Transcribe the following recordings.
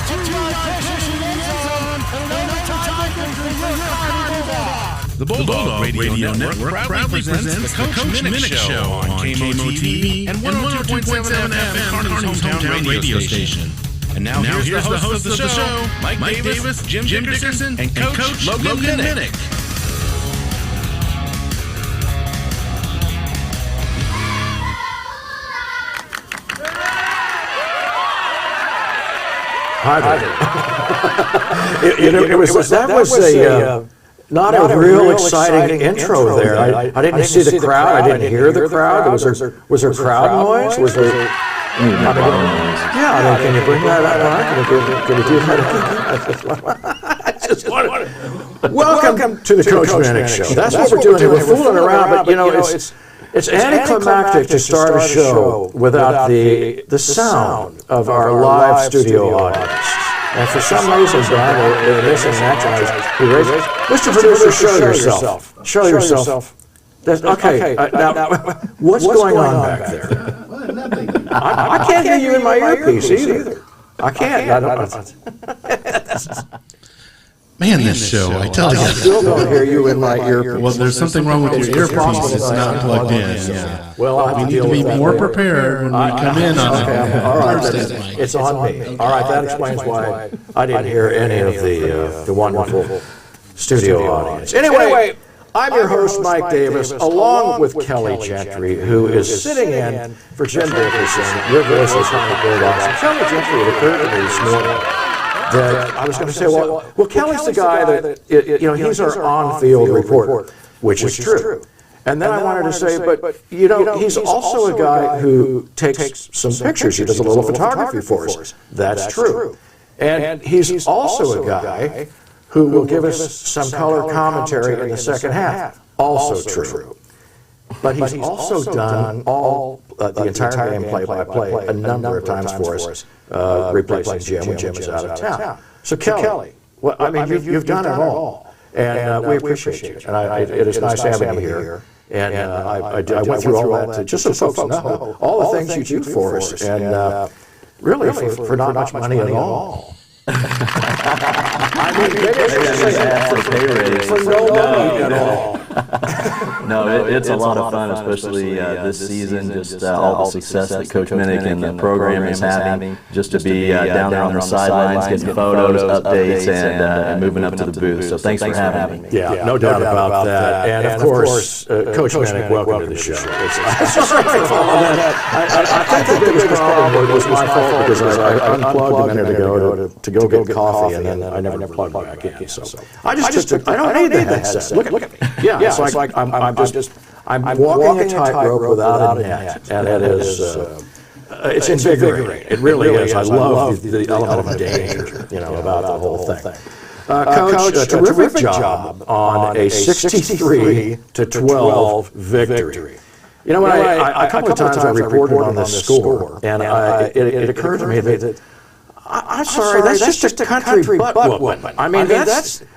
The Bulldog Radio Network proudly presents the Coach Minnick Show on KMO-TV and 102.7 FM, Kearney's hometown radio station. And now here's the host of the show, Mike Davis, Jim Dickerson, and Coach Logan Minnick. Hi there. That was not a real exciting intro there. I didn't see the crowd. I didn't hear the crowd. Was there crowd noise? Was there? Yeah. Can you bring that up? Can you do that? Welcome to the Coach Minnick Show. That's what we're doing here. We're fooling around, but it's anticlimactic to start a show without the sound of our live studio audience. And for some reason, Brian, they're missing that tonight. Mr. Producer, show yourself. Show yourself. Okay, now, what's going on back there? I can't hear you in my earpiece either. I can't. I don't. Man, this show, I tell you. I still don't hear you in my earpiece. Well, there's something wrong with your earpiece. It's not plugged in. Yeah. Well, we need to be more prepared when we come in on Thursday. It's on me. All right, that explains why I didn't hear any of the wonderful studio audience. Anyway, I'm your host, Mike Davis, along with Kelly Gentry, who is sitting in for Jim Dickerson. Your voice is on the Bulldogs. Kelly Gentry, it occurred to me this morning that I was going to say, well, Kelly's the guy that, he's our on-field reporter, which is true. And then I wanted to say, but, he's also a guy who takes some pictures. He does a little photography for us. That's true. And he's also a guy who will give us some color commentary in the second half. Also true. But he's also done all the entire game play-by-play a number of times for us, replacing Jim when Jim is out of town. So Kelly, you've done it all, and we appreciate you. And it is nice having you here. And I went through all that just so folks know all the things you do for us, and really for not much money at all. For no money at all. No, it's a lot of fun, especially this season, just all the success that Coach Minnick and the program is having, just to be down there on the sidelines, getting photos, updates, and moving up to the booth. So thanks for having me. Yeah, no doubt about that. And of course, Coach Minnick, welcome to the show. I think the biggest problem was my fault because I unplugged a minute ago to go get coffee, and then I never plugged back in. So I don't need the headset. Look at me. Yeah, it's like I'm walking a tightrope without a net, and it is it's invigorating. It really is. I love the element of danger, about the whole thing. Coach, a terrific job on a 63-12 victory. A couple of times I reported on this score, and it occurred to me that I'm sorry, that's just a country butt whooping.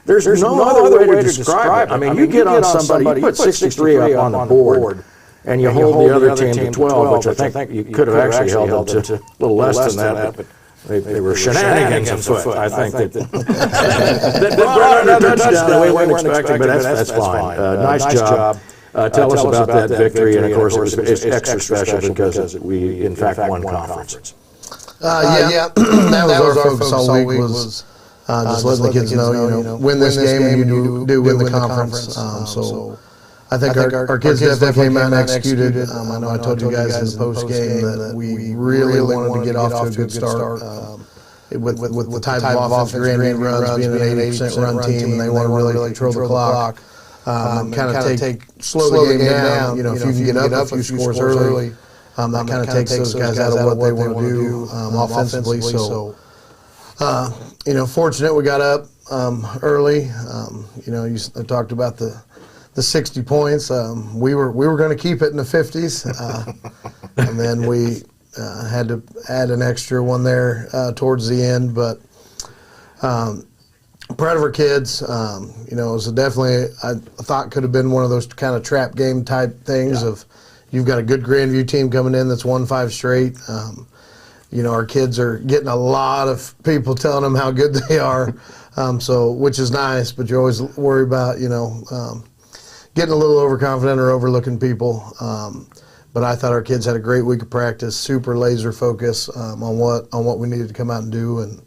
There's no other way to describe it. You get on somebody, you put 63 up on the board, and you hold the other team to 12, which I think you could have actually held them to a little less than that, but they were shenanigans afoot. I think that brought another touchdown the way we weren't expecting, but that's fine. Nice job. Tell us about that victory, and of course it's extra special because we, in fact, won conference. That was our focus all week, was just letting the kids know, win this game and you do win the conference. So I think our kids definitely came out and executed. I know I told you guys in the post game that we really wanted to get off to a good start. With the type of offense Grandview runs, being an 80% run team, and they want to really control the clock. Kind of slow the game down. If you can get up a few scores early, that kind of takes those guys out of what they want to do offensively. So, fortunate we got up early. You talked about the 60 points. We were going to keep it in the 50s, and then we had to add an extra one there towards the end. But proud of our kids. It was definitely, I thought, could have been one of those kind of trap game type things of you've got a good Grandview team coming in that's won 5 straight. our kids are getting a lot of people telling them how good they are, which is nice, but you always worry about, getting a little overconfident or overlooking people. But I thought our kids had a great week of practice, super laser focus on what we needed to come out and do, and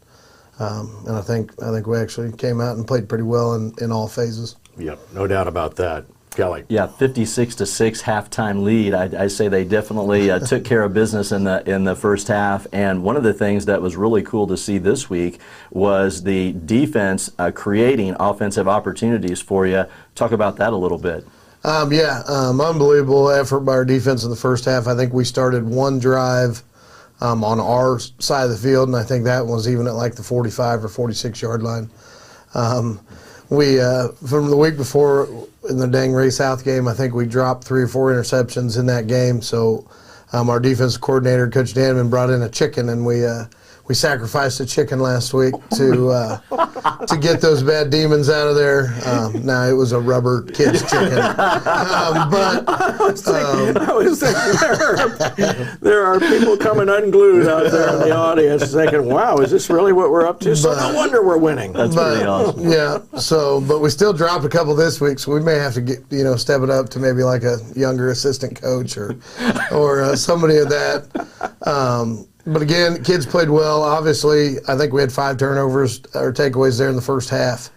I think we actually came out and played pretty well in all phases. Yep, no doubt about that. Kelly. Yeah, 56-6 halftime lead. I say they definitely took care of business in the first half. And one of the things that was really cool to see this week was the defense creating offensive opportunities for you. Talk about that a little bit. Unbelievable effort by our defense in the first half. I think we started one drive on our side of the field, and I think that was even at like the 45 or 46 yard line. We from the week before in the Dang Ray South game, I think we dropped 3 or 4 interceptions in that game. So our defensive coordinator, Coach Danman, brought in a chicken, and we sacrificed a chicken last week to get those bad demons out of there. It was a rubber kid's chicken. I was thinking there are people coming unglued out there in the audience thinking, wow, is this really what we're up to? So no wonder we're winning. That's pretty awesome. Yeah, but we still dropped a couple this week, so we may have to get, step it up to maybe like a younger assistant coach or somebody of that. But again, kids played well. Obviously, I think we had 5 turnovers or takeaways there in the first half.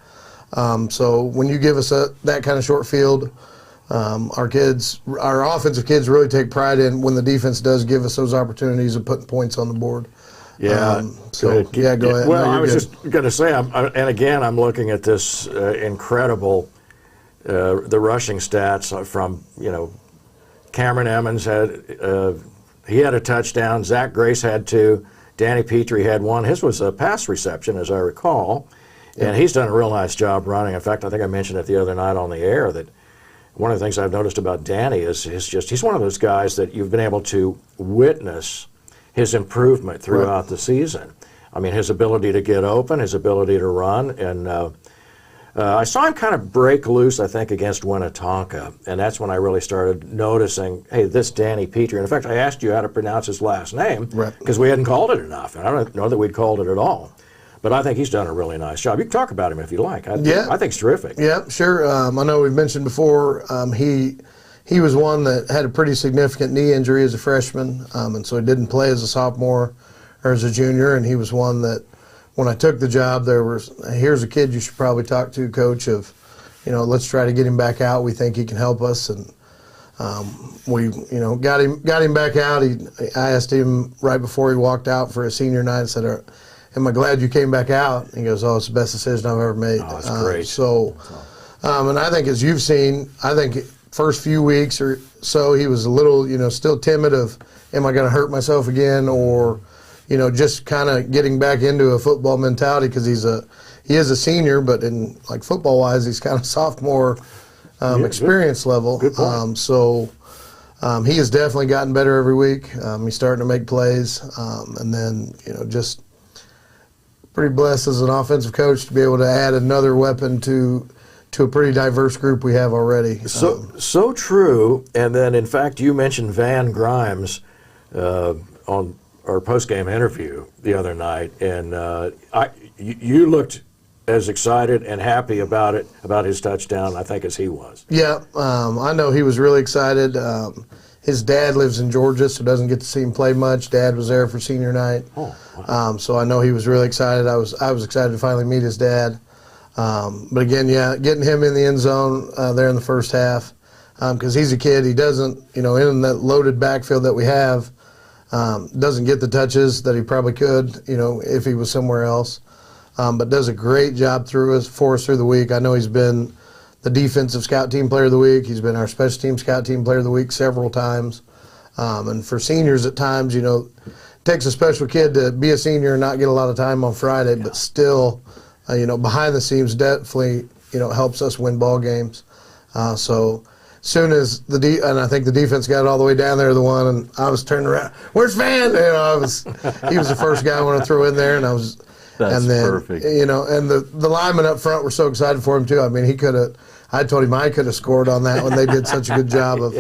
So when you give us that kind of short field, our offensive kids really take pride in when the defense does give us those opportunities of putting points on the board. Yeah. Go ahead. Well, I was just going to say, and again, I'm looking at this incredible, the rushing stats from, Cameron Emmons had. He had a touchdown. Zach Grace had 2. Danny Petrie had 1. His was a pass reception, as I recall. And he's done a real nice job running. In fact, I think I mentioned it the other night on the air that one of the things I've noticed about Danny is he's one of those guys that you've been able to witness his improvement throughout the season. I mean, his ability to get open, his ability to run, and I saw him kind of break loose, I think, against Winnetonka, and that's when I really started noticing, hey, this Danny Petrie. And in fact, I asked you how to pronounce his last name because we hadn't called it enough, and I don't know that we'd called it at all. But I think he's done a really nice job. You can talk about him if you like. I think he's terrific. Yeah, sure. I know we've mentioned before he was one that had a pretty significant knee injury as a freshman, and so he didn't play as a sophomore or as a junior, and he was one that when I took the job, here's a kid you should probably talk to, Coach, let's try to get him back out. We think he can help us, and we got him back out. I asked him right before he walked out for his senior night. I said, "Am I glad you came back out?" And he goes, "Oh, it's the best decision I've ever made." Oh, that's great. And I think as you've seen, I think first few weeks or so he was a little, still timid of, am I going to hurt myself again, or just kind of getting back into a football mentality because he is a senior, but in like football wise, he's kind of sophomore experience level. Good point. He has definitely gotten better every week. He's starting to make plays, and then just pretty blessed as an offensive coach to be able to add another weapon to a pretty diverse group we have already. So true. And then in fact, you mentioned Van Grimes on our post-game interview the other night, and you looked as excited and happy about his touchdown, I think, as he was. Yeah, I know he was really excited. His dad lives in Georgia, so doesn't get to see him play much. Dad was there for senior night, so I know he was really excited. I was excited to finally meet his dad. But again, getting him in the end zone there in the first half, because he's a kid. He doesn't, in that loaded backfield that we have, doesn't get the touches that he probably could, if he was somewhere else. But does a great job for us through the week. I know he's been the defensive scout team player of the week. He's been our special team scout team player of the week several times. And for seniors at times, it takes a special kid to be a senior and not get a lot of time on Friday, but still, behind the scenes definitely, helps us win ball games. So soon as and I think the defense got it all the way down there, the one, and I was turning around, where's Van? He was the first guy I wanted to throw in there, and I was. That's and then, perfect. And the linemen up front were so excited for him too. I mean, he could have. I told him I could have scored on that one. They did such a good job of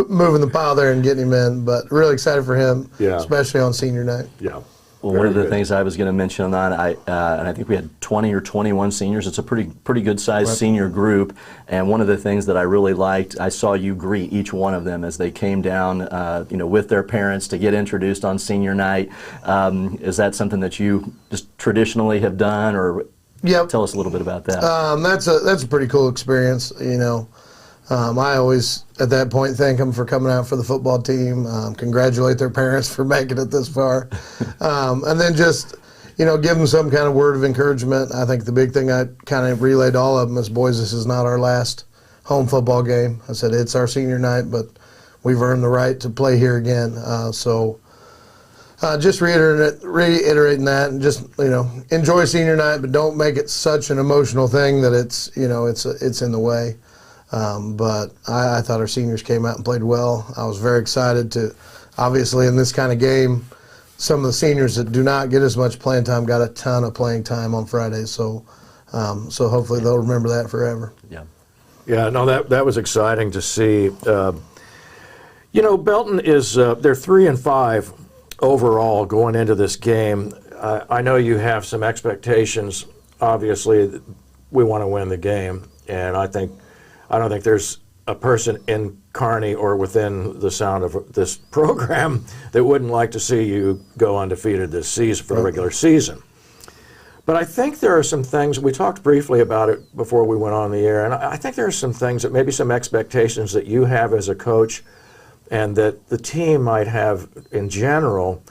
moving the pile there and getting him in. But really excited for him, especially on senior night. Yeah. Well, one of the things I was going to mention on that, and I think we had 20 or 21 seniors. It's a pretty good sized senior group, and one of the things that I really liked, I saw you greet each one of them as they came down, with their parents to get introduced on senior night. Is that something that you just traditionally have done, or tell us a little bit about that? That's a pretty cool experience. I always, at that point, thank them for coming out for the football team, congratulate their parents for making it this far, and then just, give them some kind of word of encouragement. I think the big thing I kind of relayed to all of them is, boys, this is not our last home football game. I said, it's our senior night, but we've earned the right to play here again. Just reiterating that, and just, enjoy senior night, but don't make it such an emotional thing that it's in the way. But I thought our seniors came out and played well. I was very excited to, obviously, in this kind of game, some of the seniors that do not get as much playing time got a ton of playing time on Fridays. So hopefully they'll remember that forever. Yeah. Yeah, no, that was exciting to see. Belton is, they're 3-5 overall going into this game. I know you have some expectations. Obviously, we want to win the game, and I don't think there's a person in Kearney or within the sound of this program that wouldn't like to see you go undefeated this season for the regular season. But I think there are some things, we talked briefly about it before we went on the air, and I think there are some things that maybe some expectations that you have as a coach and that the team might have in general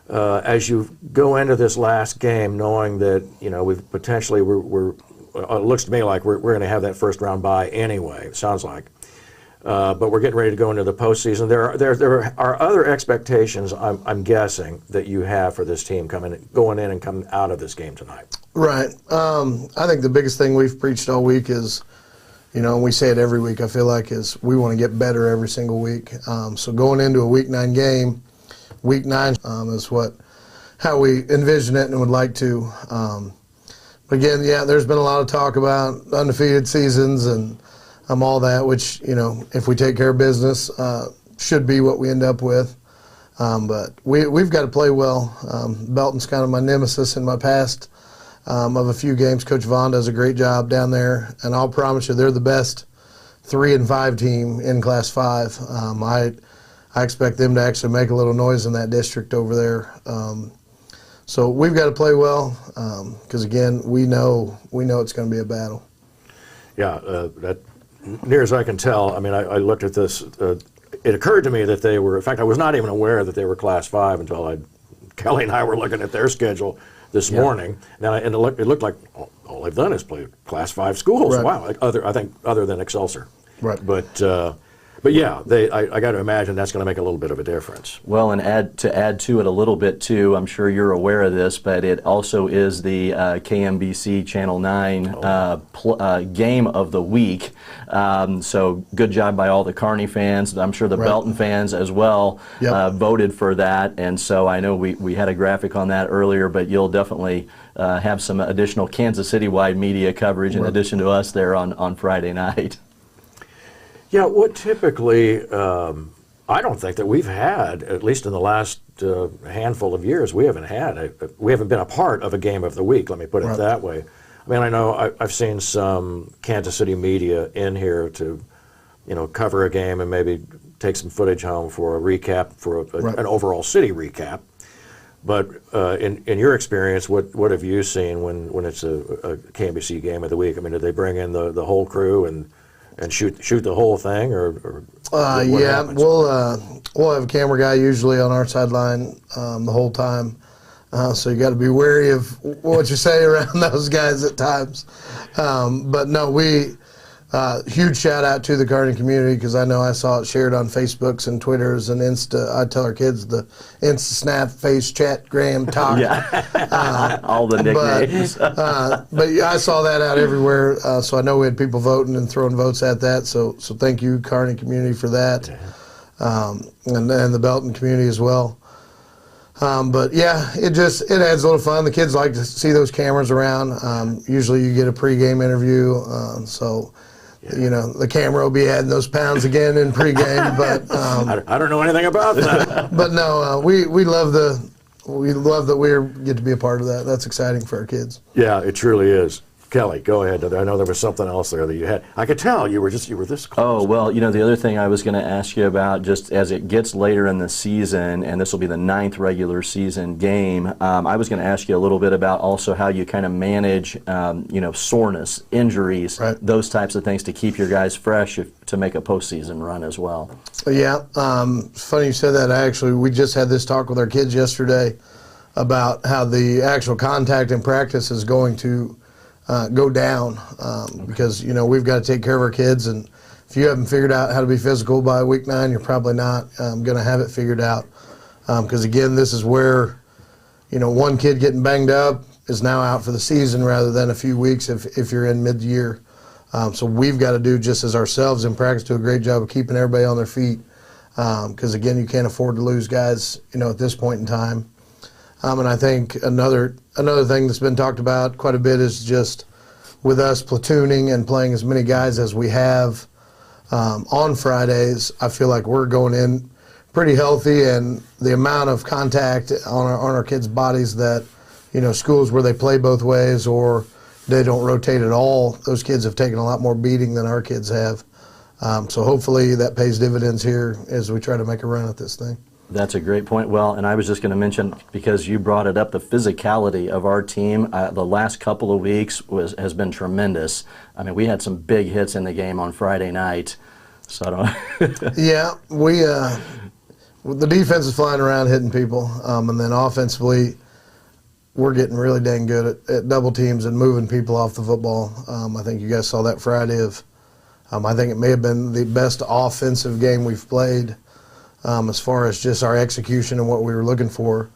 as you go into this last game, knowing that, we've potentially, it looks to me like we're going to have that first round bye anyway, it sounds like. But we're getting ready to go into the postseason. There are other expectations, I'm guessing, that you have for this team going in and coming out of this game tonight. Right. I think the biggest thing we've preached all week is, and we say it every week, I feel like, is we want to get better every single week. So going into a Week 9 game, Week 9 is how we envision it and would like to. Again, there's been a lot of talk about undefeated seasons and all that, which, if we take care of business, should be what we end up with. But we've got to play well. Belton's kind of my nemesis in my past of a few games. Coach Vaughn does a great job down there, and I'll promise you they're the best 3-5 team in Class 5. I expect them to actually make a little noise in that district over there. So we've got to play well because, again, we know it's going to be a battle. Yeah, that near as I can tell, I looked at this. It occurred to me that they were, in fact, I was not even aware that they were Class 5 until Kelly and I were looking at their schedule this morning. And it looked like all they've done is play Class 5 schools. Right. Wow, I think other than Excelsior. Right. But yeah, I got to imagine that's going to make a little bit of a difference. Well, and add to it a little bit too, I'm sure you're aware of this, but it also is the KMBC Channel 9 game of the week. So good job by all the Kearney fans. I'm sure the Belton fans as well voted for that. And so I know we had a graphic on that earlier, but you'll definitely have some additional Kansas City-wide media coverage in addition to us there on Friday night. Yeah, what typically, I don't think that we've had, at least in the last handful of years, we haven't been a part of a game of the week, let me put it that way. I know I've seen some Kansas City media in here to, cover a game and maybe take some footage home for a recap, for an overall city recap. But in your experience, what have you seen when it's a KMBC game of the week? Do they bring in the whole crew and shoot the whole thing, or happens? We'll have a camera guy usually on our sideline the whole time, so you got to be wary of what you say around those guys at times. But no, huge shout out to the Kearney community, because I know I saw it shared on Facebooks and Twitters and Insta. I tell our kids the Insta, Snap, Face, Chat, Gram, Talk. All the nicknames. But I saw that out everywhere, so I know we had people voting and throwing votes at that. So thank you, Kearney community, for that, and the Belton community as well. But yeah, it adds a little fun. The kids like to see those cameras around. Usually you get a pregame interview, so the camera will be adding those pounds again in pregame. But I don't know anything about that. But no, we love that we get to be a part of that. That's exciting for our kids. Yeah, it truly is. Kelly, go ahead. I know there was something else there that you had. I could tell you were this close. Oh, well, the other thing I was going to ask you about, just as it gets later in the season, and this will be the 9th regular season game, I was going to ask you a little bit about also how you kind of manage, soreness, injuries, right, those types of things to keep your guys fresh to make a postseason run as well. Yeah, it's funny you said that. We just had this talk with our kids yesterday about how the actual contact in practice is going to go down because we've got to take care of our kids, and if you haven't figured out how to be physical by week 9, you're probably not going to have it figured out, because again, this is where one kid getting banged up is now out for the season rather than a few weeks if you're in mid-year. So we've got to do just as ourselves in practice, do a great job of keeping everybody on their feet, because again, you can't afford to lose guys at this point in time. And I think another thing that's been talked about quite a bit is just with us platooning and playing as many guys as we have on Fridays, I feel like we're going in pretty healthy, and the amount of contact on our kids' bodies that, schools where they play both ways or they don't rotate at all, those kids have taken a lot more beating than our kids have. So hopefully that pays dividends here as we try to make a run at this thing. That's a great point. Well, and I was just going to mention, because you brought it up, the physicality of our team the last couple of weeks has been tremendous. I mean, we had some big hits in the game on Friday night. So I don't Yeah, the defense is flying around hitting people, and then offensively, we're getting really dang good at double teams and moving people off the football. I think you guys saw that Friday I think it may have been the best offensive game we've played. As far as just our execution and what we were looking for.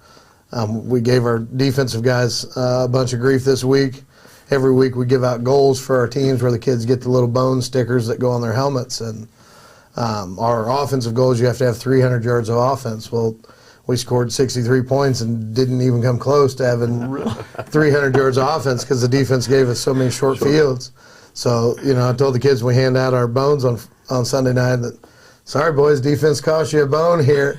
We gave our defensive guys a bunch of grief this week. Every week we give out goals for our teams where the kids get the little bone stickers that go on their helmets. And our offensive goals, you have to have 300 yards of offense. Well, we scored 63 points and didn't even come close to having 300 yards of offense because the defense gave us so many short fields. So, I told the kids when we hand out our bones on Sunday night that, sorry, boys, defense cost you a bone here.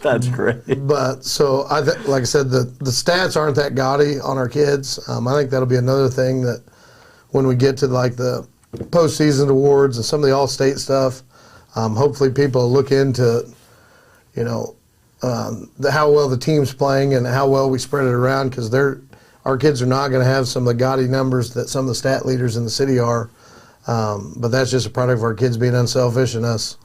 That's great. But so, like I said, the stats aren't that gaudy on our kids. I think that'll be another thing that when we get to like the postseason awards and some of the all-state stuff, hopefully people will look into, how well the team's playing and how well we spread it around, because our kids are not going to have some of the gaudy numbers that some of the stat leaders in the city are. But that's just a product of our kids being unselfish and us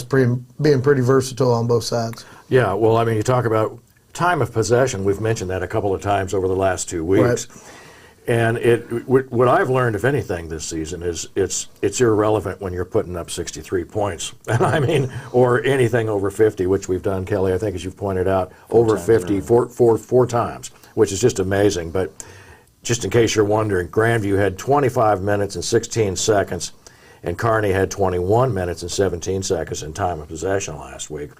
being pretty versatile on both sides. Yeah, well, I mean, you talk about time of possession. We've mentioned that a couple of times over the last 2 weeks. Right. And what I've learned, if anything, this season is it's irrelevant when you're putting up 63 points. I mean, or anything over 50, which we've done, Kelly, I think, as you've pointed out, over 50 four times, which is just amazing. But just in case you're wondering, Grandview had 25 minutes and 16 seconds, and Kearney had 21 minutes and 17 seconds in time of possession last week.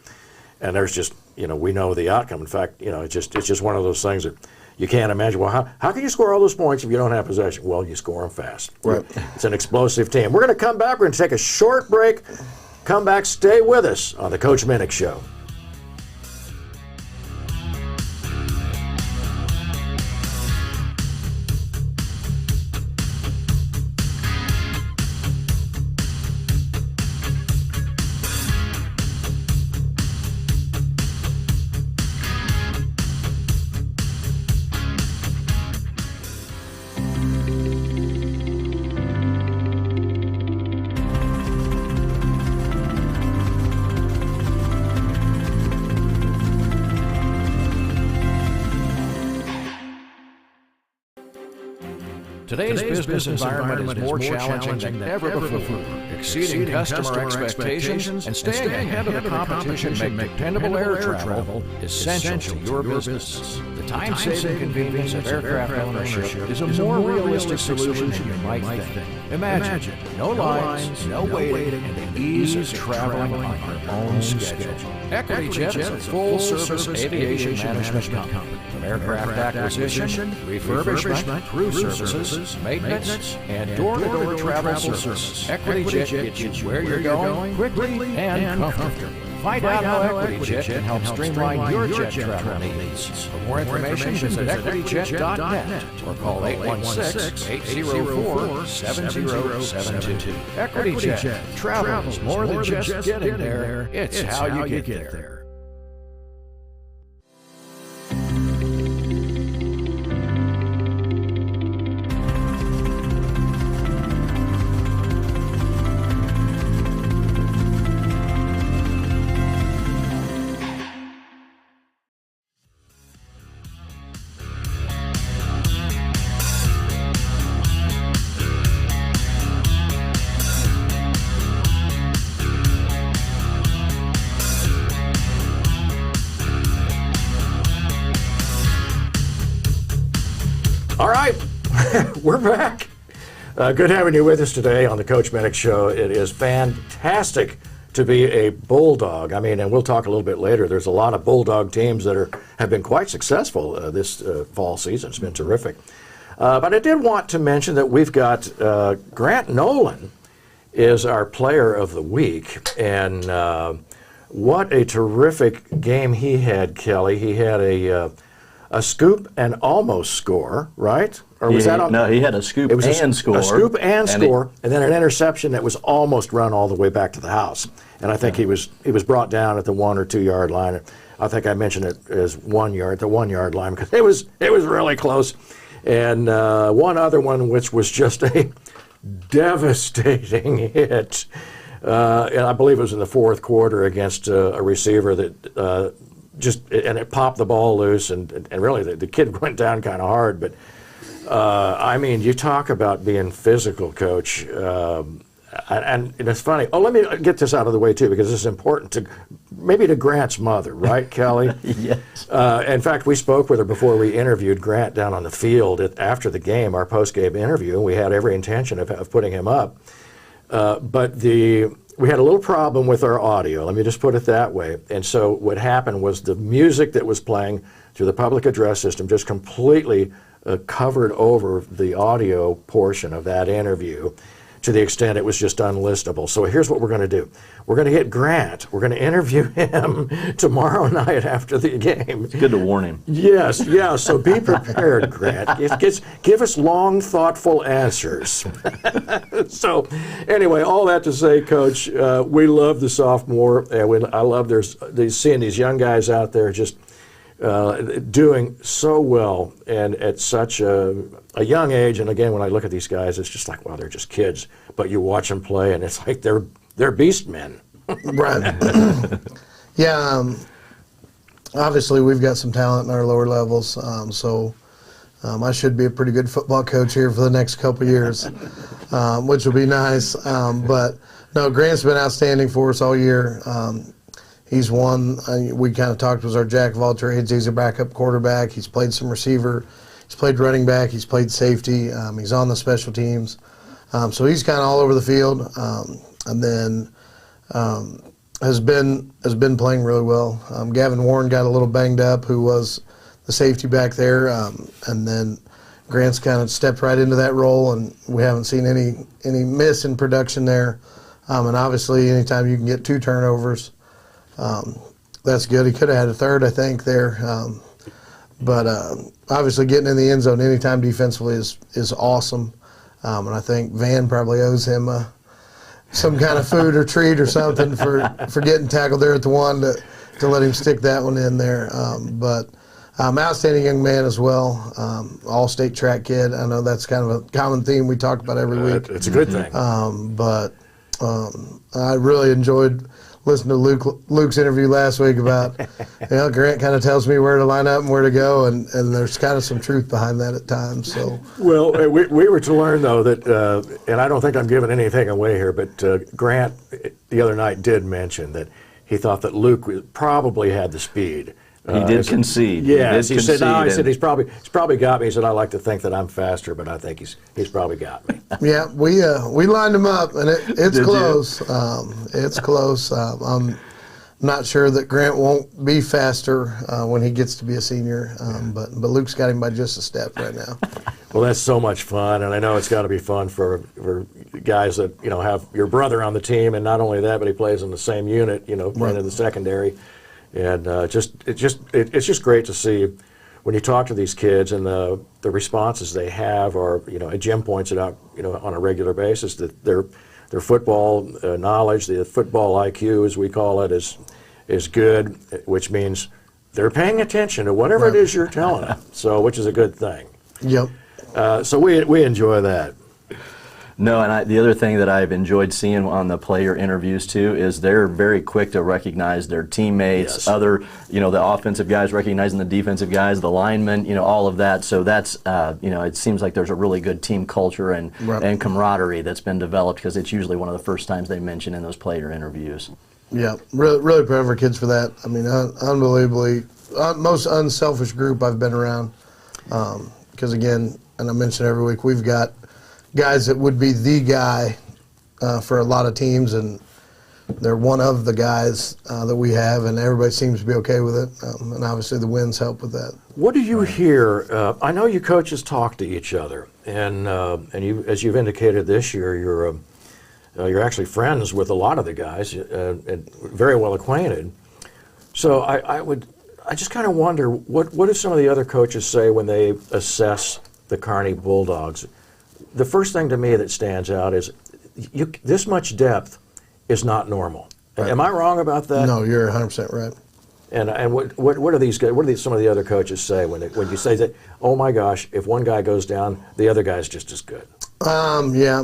And there's just, we know the outcome. In fact, it's just one of those things that you can't imagine. Well, how can you score all those points if you don't have possession? Well, you score them fast. Right. It's an explosive team. We're going to come back. We're going to take a short break. Come back. Stay with us on the Coach Minnick Show. Today's business environment is more challenging than ever before. Exceeding customer expectations and staying ahead of the competition make dependable air travel essential to your business. The time-saving convenience of aircraft ownership is a more realistic solution than you might think. Imagine no lines, no waiting, and the ease of traveling on your own schedule. EquityJet is a full-service aviation management company. From aircraft acquisition, refurbishment, crew services, maintenance, and door-to-door travel service. EquityJet gets you where you're going quickly and comfortably. Find out how EquityJet can help streamline your jet travel needs. For more information, visit equityjet.net or call 816-804-7072. EquityJet. Travel is more than just getting there. It's how you get there. All right, we're back. Good having you with us today on the Coach Minnick Show. It is fantastic to be a Bulldog. I mean, and we'll talk a little bit later. There's a lot of Bulldog teams that have been quite successful this fall season. It's been terrific. But I did want to mention that we've got Grant Nolan is our Player of the Week, and what a terrific game he had, Kelly. He had a scoop and almost score, right? Or was that on? No, he had a scoop and score. A scoop and score, and then an interception that was almost run all the way back to the house. And I think he was brought down at the 1 or 2 yard line. I think I mentioned it as 1 yard, the 1 yard line, because it was really close. And one other one, which was just a devastating hit, and I believe it was in the fourth quarter against a receiver that. And it popped the ball loose, and really the kid went down kind of hard. But I mean, you talk about being physical, Coach. And it's funny. Oh, let me get this out of the way too, because this is important to Grant's mother, right, Kelly? Yes. In fact, we spoke with her before we interviewed Grant down on the field after the game, our post-game interview, and we had every intention of putting him up. But we had a little problem with our audio, let me just put it that way. And so what happened was the music that was playing through the public address system just completely covered over the audio portion of that interview to the extent it was just unlistenable. So here's what we're going to do. We're going to get Grant. We're going to interview him tomorrow night after the game. It's good to warn him. Yes, yeah, so be prepared, Grant. Give us long, thoughtful answers. So anyway, all that to say, Coach, we love the sophomore, and I love seeing these young guys out there just doing so well and at such a young age. And again, when I look at these guys, it's just like, wow, they're just kids. But you watch them play, and it's like they're beast men. Right. Yeah. Obviously, we've got some talent in our lower levels, so I should be a pretty good football coach here for the next couple of years, which will be nice. But no, Grant's been outstanding for us all year. He's one, we kind of talked, was our jack of all trades. He's a backup quarterback. He's played some receiver. He's played running back. He's played safety. He's on the special teams. So he's kind of all over the field. And then has been playing really well. Gavin Warren got a little banged up, who was the safety back there. And then Grant's kind of stepped right into that role, and we haven't seen any miss in production there. And obviously, anytime you can get 2 turnovers, that's good. He could have had a third, I think, there. But obviously getting in the end zone anytime defensively is awesome. And I think Van probably owes him some kind of food or treat or something for getting tackled there at the 1 to let him stick that one in there. But outstanding young man as well. All-state track kid. I know that's kind of a common theme we talk about every week. It's a good thing. But I really enjoyed listened to Luke's interview last week about, Grant kind of tells me where to line up and where to go, and there's kind of some truth behind that at times. So, well, we were to learn though that, and I don't think I'm giving anything away here, but Grant the other night did mention that he thought that Luke probably had the speed. He did concede. Yes, he said, no, he said he's probably got me. He said, I like to think that I'm faster, but I think he's probably got me. Yeah, we lined him up, and it's close. It's close. I'm not sure that Grant won't be faster when he gets to be a senior, but Luke's got him by just a step right now. Well, that's so much fun, and I know it's got to be fun for guys that have your brother on the team, and not only that, but he plays in the same unit, playing in the secondary. And it's just great to see when you talk to these kids and the responses they have, or Jim points it out on a regular basis, that their football knowledge, the football IQ as we call it, is good, which means they're paying attention to whatever it is you're telling them. So, which is a good thing. Yep. So we enjoy that. No, and the other thing that I've enjoyed seeing on the player interviews too is they're very quick to recognize their teammates, other, the offensive guys recognizing the defensive guys, the linemen, all of that. So that's, it seems like there's a really good team culture and camaraderie that's been developed, because it's usually one of the first times they mention in those player interviews. Yeah, really proud of our kids for that. I mean, unbelievably, most unselfish group I've been around. Because again, and I mention every week, we've got guys that would be the guy for a lot of teams, and they're one of the guys that we have, and everybody seems to be okay with it. And obviously the wins help with that. What do you hear? I know you coaches talk to each other, and you, as you've indicated this year, you're actually friends with a lot of the guys, and very well acquainted. So I just kind of wonder, what do some of the other coaches say when they assess the Kearney Bulldogs? The first thing to me that stands out is this much depth is not normal. Right. Am I wrong about that? No, you're 100% right. And what are these guys? What do some of the other coaches say when you say that? Oh my gosh, if one guy goes down, the other guy's just as good. Yeah,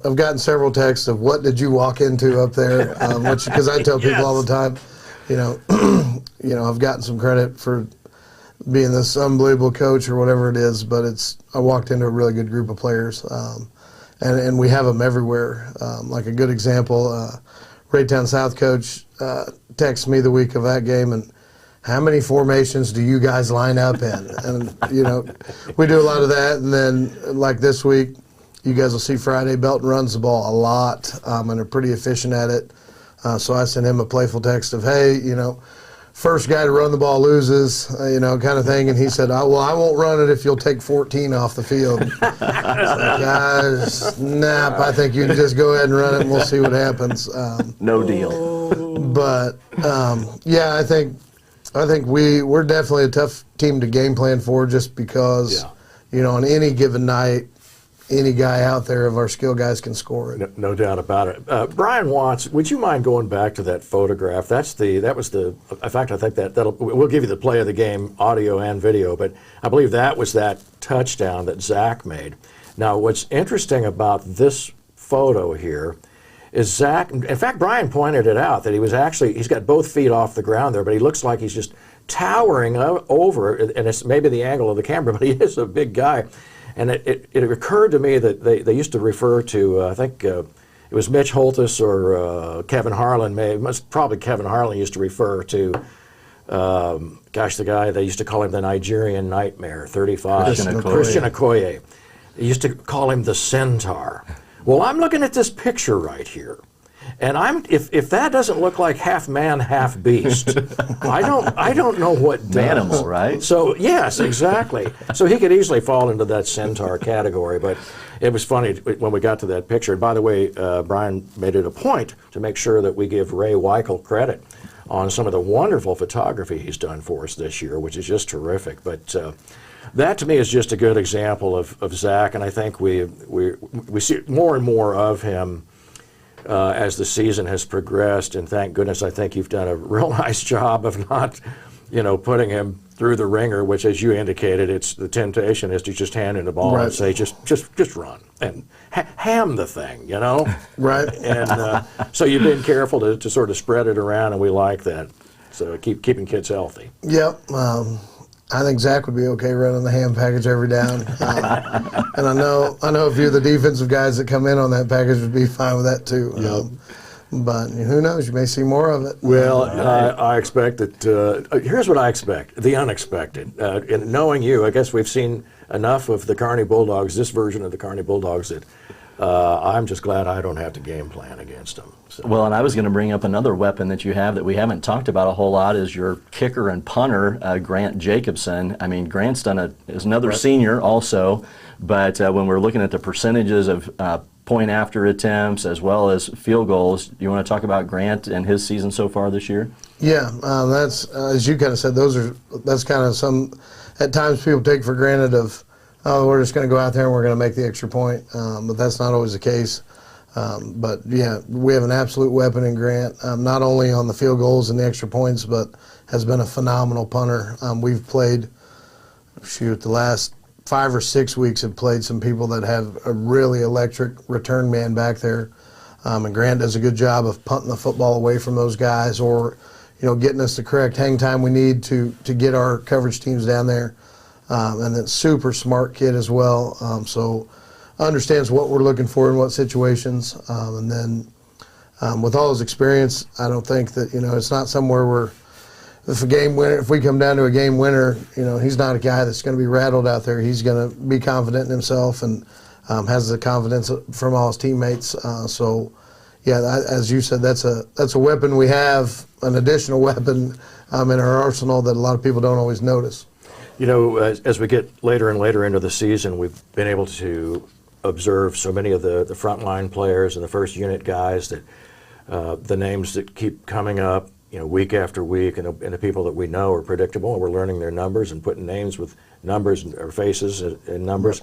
I've gotten several texts of what did you walk into up there, because I tell people all the time, I've gotten some credit for being this unbelievable coach or whatever it is, but I walked into a really good group of players, and we have them everywhere. Like a good example, Raytown South coach texted me the week of that game, and how many formations do you guys line up in? And we do a lot of that, and then like this week, you guys will see Friday, Belton runs the ball a lot, and they're pretty efficient at it. So I sent him a playful text of, hey, first guy to run the ball loses, kind of thing. And he said, I won't run it if you'll take 14 off the field. Guys, snap. I think you can just go ahead and run it, and we'll see what happens. No deal. But, yeah, I think we're definitely a tough team to game plan for, just because, on any given night, any guy out there of our skill guys can score it. No doubt about it. Brian Watts, would you mind going back to that photograph? In fact, I think we'll give you the play of the game, audio and video, but I believe that was that touchdown that Zach made. Now, what's interesting about this photo here is Zach, in fact, Brian pointed it out, that he's got both feet off the ground there, but he looks like he's just towering over, and it's maybe the angle of the camera, but he is a big guy. And it occurred to me that they used to refer to, I think it was Mitch Holtis or Kevin Harlan, probably Kevin Harlan used to refer to, the guy, they used to call him the Nigerian Nightmare, 35. Christian Okoye. They used to call him the Centaur. Well, I'm looking at this picture right here. And if that doesn't look like half man, half beast, I don't know what does. Animal, right? So yes, exactly. So he could easily fall into that centaur category. But it was funny when we got to that picture. And by the way, Brian made it a point to make sure that we give Ray Weichel credit on some of the wonderful photography he's done for us this year, which is just terrific. But that to me is just a good example of Zach, and I think we see more and more of him as the season has progressed, and thank goodness I think you've done a real nice job of not, putting him through the ringer, which, as you indicated, it's the temptation is to just hand in the ball and say, just run and ham the thing, you know? Right. And so you've been careful to sort of spread it around, and we like that. So keeping kids healthy. Yep. I think Zach would be okay running the ham package every down. And I know a few of the defensive guys that come in on that package would be fine with that too. Yep. But who knows? You may see more of it. Well, I expect that. Here's what I expect: the unexpected. In knowing you, I guess we've seen enough of the Kearney Bulldogs, this version of the Kearney Bulldogs, that I'm just glad I don't have to game plan against them. So. Well, and I was going to bring up another weapon that you have that we haven't talked about a whole lot is your kicker and punter, Grant Jacobson. I mean, Grant's is another senior also, but when we're looking at the percentages of point after attempts as well as field goals, you want to talk about Grant and his season so far this year? Yeah, that's as you kind of said. That's kind of some. At times, people take for granted of, oh, we're just going to go out there and we're going to make the extra point, but that's not always the case. But yeah, we have an absolute weapon in Grant, not only on the field goals and the extra points, but has been a phenomenal punter. We've played, the last 5 or 6 weeks have played some people that have a really electric return man back there. And Grant does a good job of punting the football away from those guys, or getting us the correct hang time we need to get our coverage teams down there. And then super smart kid as well. So understands what we're looking for in what situations. And then with all his experience, I don't think that, it's not somewhere where if we come down to a game winner, he's not a guy that's going to be rattled out there. He's going to be confident in himself and has the confidence from all his teammates. So, yeah, as you said, that's a weapon we have, an additional weapon in our arsenal that a lot of people don't always notice. As we get later and later into the season, we've been able to observe so many of the frontline players and the first unit guys that the names that keep coming up, week after week, and the people that we know are predictable, and we're learning their numbers and putting names with numbers or faces and numbers.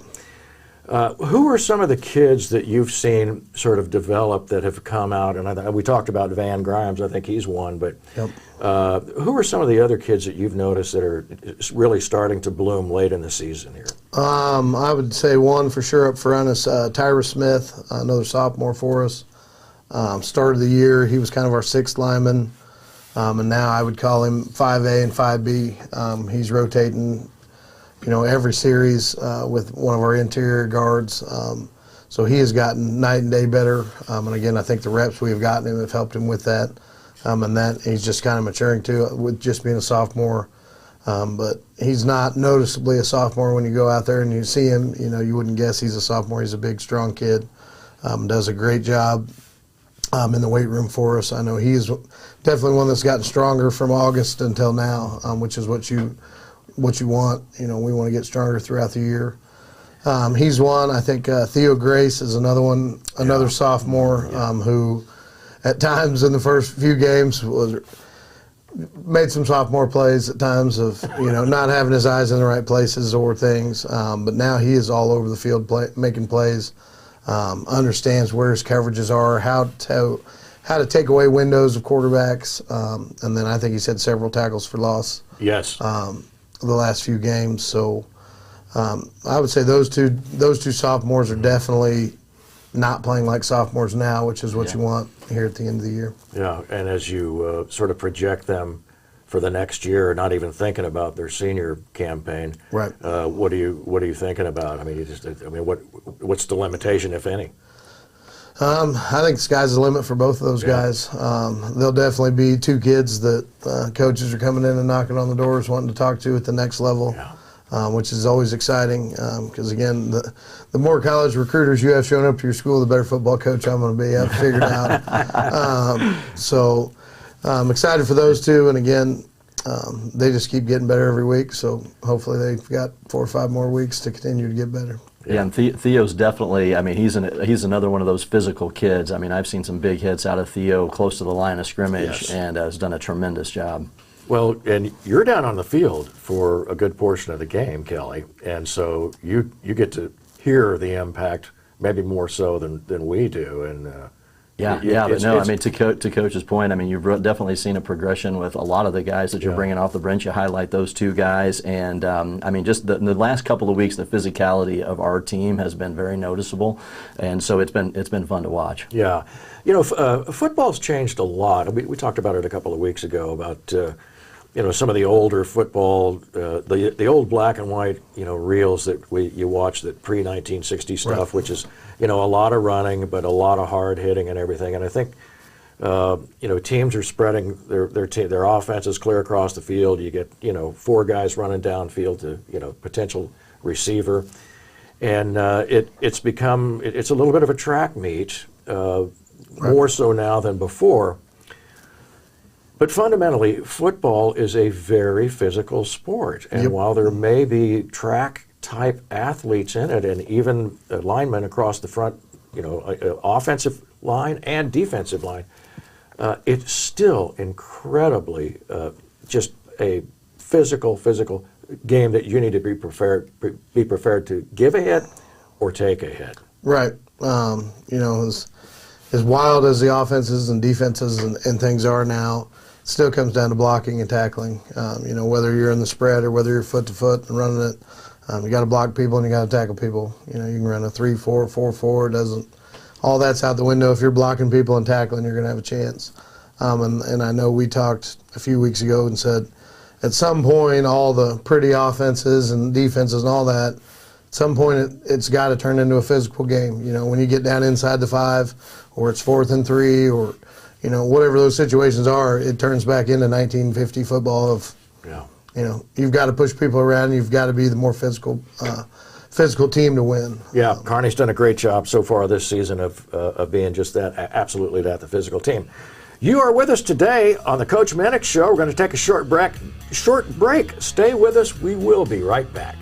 Who are some of the kids that you've seen sort of develop that have come out? And we talked about Van Grimes. I think he's one. But who are some of the other kids that you've noticed that are really starting to bloom late in the season here? I would say one for sure up front is Tyra Smith, another sophomore for us. Start of the year, he was kind of our sixth lineman. And now I would call him 5A and 5B. He's rotating every series with one of our interior guards. So he has gotten night and day better. And again, I think the reps we've gotten him have helped him with that. And that he's just kind of maturing too with just being a sophomore. But he's not noticeably a sophomore when you go out there and you see him. You wouldn't guess he's a sophomore. He's a big, strong kid. Does a great job in the weight room for us. I know he's definitely one that's gotten stronger from August until now, which is what you want. We want to get stronger throughout the year. He's one. I think Theo Grace is another sophomore who at times in the first few games made some sophomore plays at times of not having his eyes in the right places or things. But now he is all over the field making plays. Understands where his coverages are, how to take away windows of quarterbacks, and then I think he's had several tackles for loss. Yes. The last few games. So I would say those two sophomores are definitely not playing like sophomores now, which is what you want here at the end of the year. Yeah, and as you sort of project them for the next year, not even thinking about their senior campaign, right? What are you thinking about? I mean, what's the limitation, if any? I think the sky's the limit for both of those guys. There'll definitely be two kids that coaches are coming in and knocking on the doors wanting to talk to at the next level, which is always exciting because, again, the more college recruiters you have showing up to your school, the better football coach I'm going to be. I've figured out. So I'm excited for those two, and again, they just keep getting better every week, so hopefully they've got 4 or 5 more weeks to continue to get better. Yeah, and Theo's definitely, I mean, he's another one of those physical kids. I mean, I've seen some big hits out of Theo close to the line of scrimmage and has done a tremendous job. Well, and you're down on the field for a good portion of the game, Kelly, and so you get to hear the impact maybe more so than we do, and But no, I mean, to Coach's point, I mean, you've definitely seen a progression with a lot of the guys that you're bringing off the bench. You highlight those two guys, and I mean, just the last couple of weeks, the physicality of our team has been very noticeable, and so it's been fun to watch. Yeah, football's changed a lot. We talked about it a couple of weeks ago about some of the older football, the old black and white reels that you watch, that pre-1960 stuff, which is a lot of running but a lot of hard hitting and everything. And I think teams are spreading their offenses clear across the field. You get 4 guys running downfield to potential receiver, and it's a little bit of a track meet, more so now than before. But fundamentally, football is a very physical sport, and while there may be track-type athletes in it, and even linemen across the front, offensive line and defensive line, it's still incredibly just a physical game that you need to be prepared to give a hit or take a hit. Right. As wild as the offenses and defenses and things are now, still comes down to blocking and tackling. Whether you're in the spread or whether you're foot to foot and running it, you got to block people and you got to tackle people. You can run a 3-4, 4-4. All that's out the window. If you're blocking people and tackling, you're going to have a chance. And I know we talked a few weeks ago and said, at some point, all the pretty offenses and defenses and all that, at some point it's got to turn into a physical game. When you get down inside the 5, or it's 4th and 3, or whatever those situations are, it turns back into 1950 football of, you've got to push people around, and you've got to be the more physical team to win. Yeah, Kearney's done a great job so far this season of being just that, absolutely that, the physical team. You are with us today on the Coach Minnick Show. We're going to take a short break. Stay with us. We will be right back.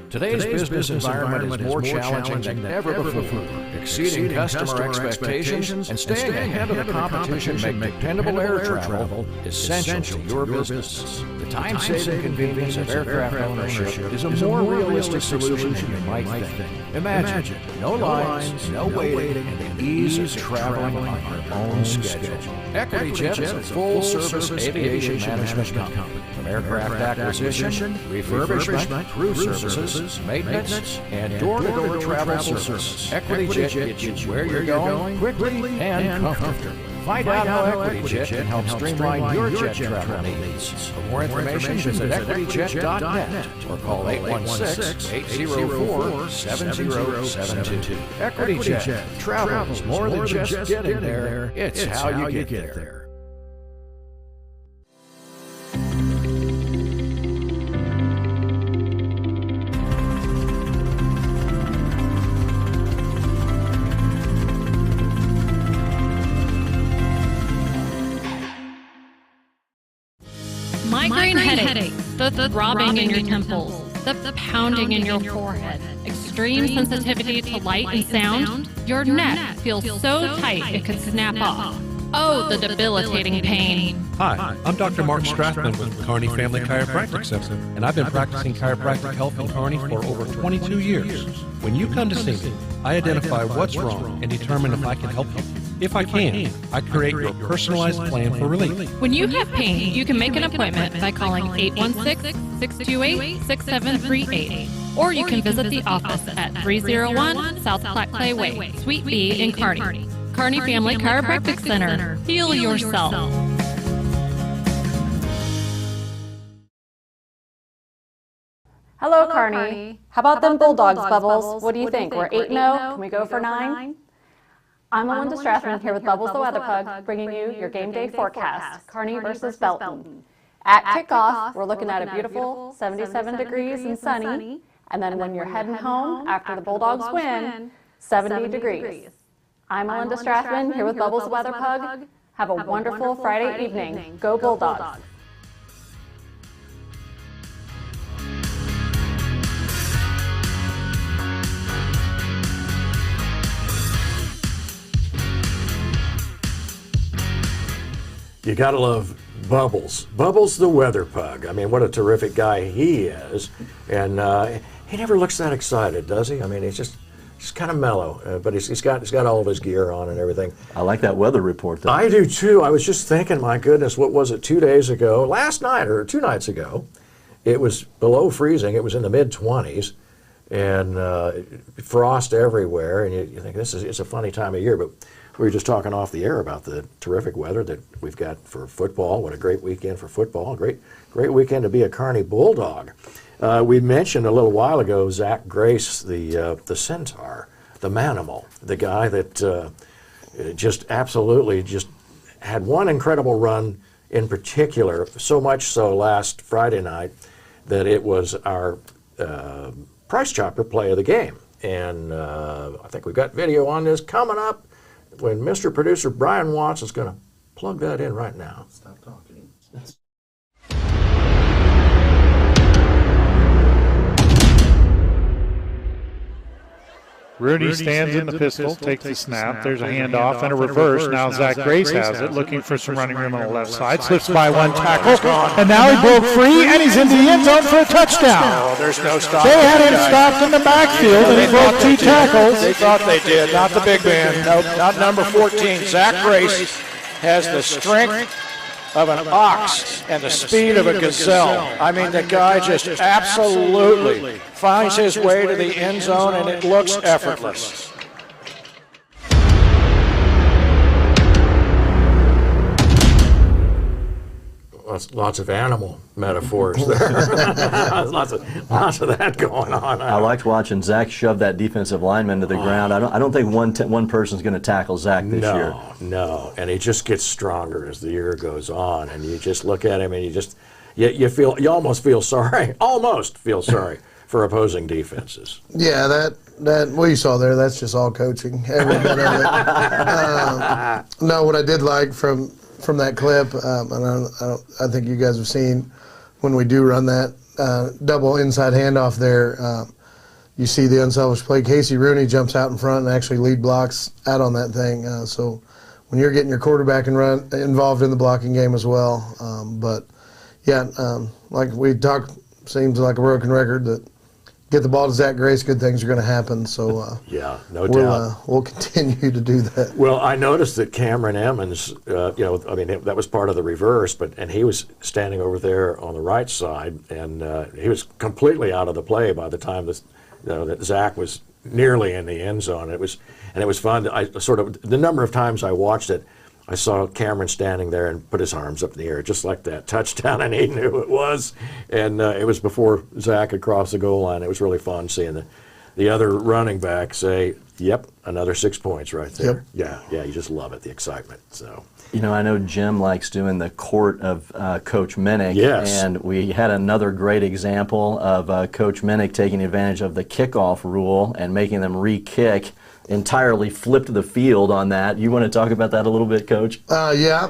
Today's business environment is more challenging than ever before. Exceeding customer expectations and staying ahead of the competition make dependable air travel essential to your business. The time-saving convenience of aircraft ownership is a more realistic solution than you might think. Imagine no lines, no waiting, and the ease of traveling on your own schedule. Equity Jet is a full-service aviation management company. From aircraft acquisition, refurbishment, crew services, maintenance, and door-to-door travel service. Equity Jet gets you where you're going quickly and comfortably. Find out how Equity Jet can help streamline your jet travel needs. For more information, visit equityjet.net or call 816-804-7072. Equity Jet. Travel is more than just getting there. It's how you get there. Migraine headache, the throbbing in your temples, the pounding in your forehead, extreme sensitivity to light and sound, your neck feels so tight it could snap off. Oh, the debilitating pain. Hi, I'm Dr. Mark Strathman with Kearney Family Chiropractic Center, and I've been practicing chiropractic health in Kearney for over 22 years. When you come to see me, I identify what's wrong and determine if I can help you. If I can, I create your personalized plan for relief. When you have pain, you can make an appointment by calling 816-628-6738. Or you can visit the office at 301 South Platte Clay Way, Suite B in Kearney. Kearney Family Chiropractic Center. Heal yourself. Hello, Kearney. How about them Bulldogs, Bubbles? What do you think? We're 8-0. Can we go for 9? I'm Melinda Strathman here with Bubbles the Weather Pug, bringing you your game day forecast, Kearney versus Belton. At kickoff, we're looking at a beautiful 77 degrees and sunny, and then when you're heading home after the Bulldogs win, 70 degrees. I'm Melinda Strathman here with Bubbles the Weather Pug. Have a wonderful Friday evening. Go Bulldogs! You gotta love Bubbles. Bubbles the Weather Pug. I mean, what a terrific guy he is. And he never looks that excited, does he? I mean, he's just kind of mellow, but he's got all of his gear on and everything. I like that weather report, though. I do, too. I was just thinking, my goodness, what was it, 2 days ago? Last night, or 2 nights ago, it was below freezing. It was in the mid-20s, and frost everywhere. And you think, it's a funny time of year, but we were just talking off the air about the terrific weather that we've got for football. What a great weekend for football. Great weekend to be a Kearney Bulldog. We mentioned a little while ago Zach Grace, the centaur, the manimal, the guy that just absolutely just had one incredible run in particular, so much so last Friday night that it was our Price Chopper play of the game. And I think we've got video on this coming up when Mr. Producer Brian Watts is going to plug that in right now. Stop talking. Rooney stands in the pistol, takes the snap. There's a handoff and a reverse. Now Zach Grace has it, looking for some running room on the left side. Slips by one tackle, and now he broke free, and he's into the end zone for a touchdown. There's no stop. They had him stopped in the backfield, and he broke 2 tackles. They thought they did, not the big man. Nope, not number 14. Zach Grace has the strength of an ox and the speed of a gazelle. I mean, the guy just absolutely finds his way to the end zone, and it looks effortless. Lots of animal metaphors there. lots of that going on. I liked watching Zach shove that defensive lineman to the ground. I don't think one person's going to tackle Zach this year. No, and he just gets stronger as the year goes on, and you just look at him and you almost feel sorry for opposing defenses. Yeah, that what you saw there, that's just all coaching. Every bit of it. No, what I did like from that clip, and I think you guys have seen when we do run that double inside handoff there, you see the unselfish play. Casey Rooney jumps out in front and actually lead blocks out on that thing. So when you're getting your quarterback and run involved in the blocking game as well. But yeah, like we talked, seems like a broken record that get the ball to Zach Grace, good things are going to happen. So yeah, no doubt. We'll continue to do that. Well, I noticed that Cameron Emmons, that was part of the reverse, and he was standing over there on the right side, and he was completely out of the play by the time that Zach was nearly in the end zone. It was fun. The number of times I watched it, I saw Cameron standing there and put his arms up in the air, just like that touchdown, and he knew it was. And it was before Zach had crossed the goal line. It was really fun seeing the other running back say, "Yep, another 6 points right there." Yep. Yeah, you just love it, the excitement. So. I know Jim likes doing the court of Coach Minnick. Yes. And we had another great example of Coach Minnick taking advantage of the kickoff rule and making them re-kick. Entirely flipped the field on that. You want to talk about that a little bit, Coach? Yeah.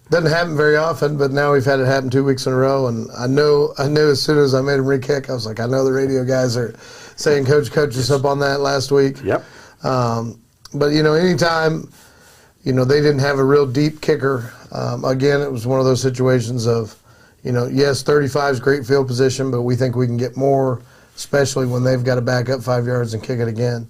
Doesn't happen very often, but now we've had it happen 2 weeks in a row, and I knew as soon as I made him re-kick, I was like, I know the radio guys are saying Coach us up on that last week. Yep. But, anytime, they didn't have a real deep kicker, again, it was one of those situations of, yes, 35 is great field position, but we think we can get more, especially when they've got to back up 5 yards and kick it again.